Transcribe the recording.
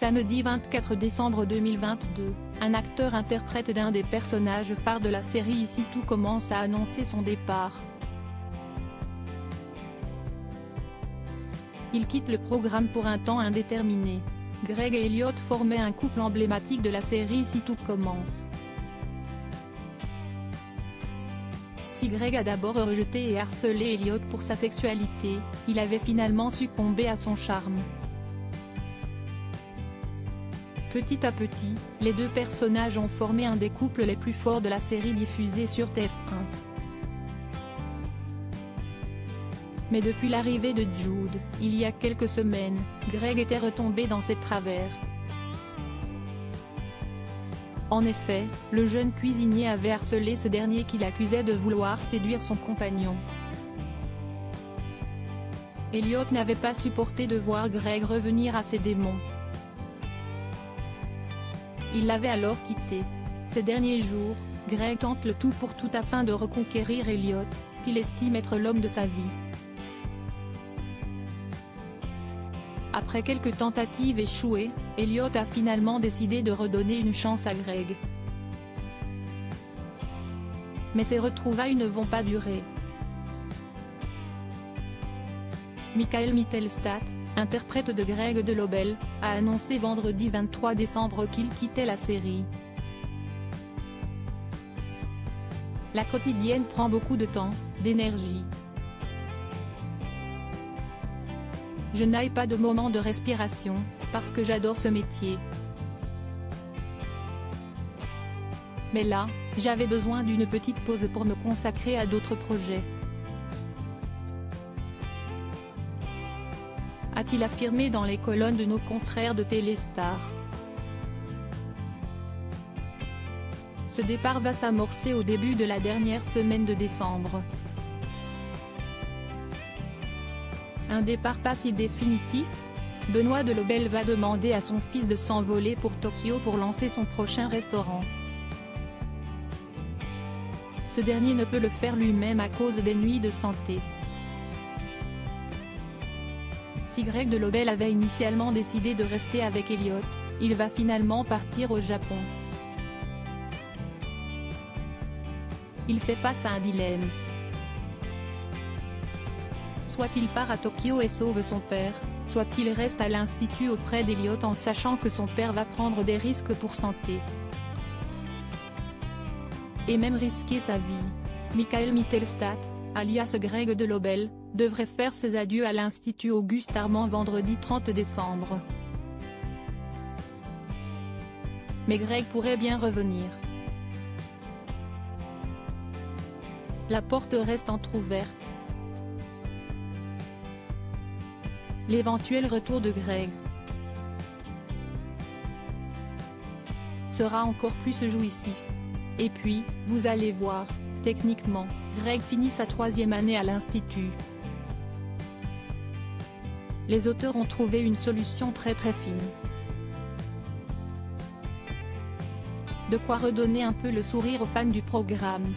Samedi 24 décembre 2022, un acteur interprète d'un des personnages phares de la série Ici Tout Commence a annoncé son départ. Il quitte le programme pour un temps indéterminé. Greg et Elliot formaient un couple emblématique de la série Ici Tout Commence. Si Greg a d'abord rejeté et harcelé Elliot pour sa sexualité, il avait finalement succombé à son charme. Petit à petit, les deux personnages ont formé un des couples les plus forts de la série diffusée sur TF1. Mais depuis l'arrivée de Jude, il y a quelques semaines, Greg était retombé dans ses travers. En effet, le jeune cuisinier avait harcelé ce dernier qu'il accusait de vouloir séduire son compagnon. Elliot n'avait pas supporté de voir Greg revenir à ses démons. Il l'avait alors quitté. Ces derniers jours, Greg tente le tout pour tout afin de reconquérir Elliot, qu'il estime être l'homme de sa vie. Après quelques tentatives échouées, Elliot a finalement décidé de redonner une chance à Greg. Mais ces retrouvailles ne vont pas durer. Michael Mittelstadt, interprète de Greg Delobel, a annoncé vendredi 23 décembre qu'il quittait la série. La quotidienne prend beaucoup de temps, d'énergie. Je n'ai pas de moment de respiration, parce que j'adore ce métier. Mais là, j'avais besoin d'une petite pause pour me consacrer à d'autres projets. A-t-il affirmé dans les colonnes de nos confrères de Téléstar. Ce départ va s'amorcer au début de la dernière semaine de décembre. Un départ pas si définitif. Benoît Delobel va demander à son fils de s'envoler pour Tokyo pour lancer son prochain restaurant. Ce dernier ne peut le faire lui-même à cause des nuits de santé. Si Greg Delobel avait initialement décidé de rester avec Elliot, il va finalement partir au Japon. Il fait face à un dilemme. Soit il part à Tokyo et sauve son père, soit il reste à l'institut auprès d'Elliot en sachant que son père va prendre des risques pour santé. Et même risquer sa vie. Michael Mittelstadt, alias Greg Delobel, devrait faire ses adieux à l'Institut Auguste Armand vendredi 30 décembre. Mais Greg pourrait bien revenir. La porte reste entrouverte. L'éventuel retour de Greg sera encore plus jouissif. Et puis, vous allez voir, techniquement, Greg finit sa 3e année à l'Institut. Les auteurs ont trouvé une solution très fine. De quoi redonner un peu le sourire aux fans du programme.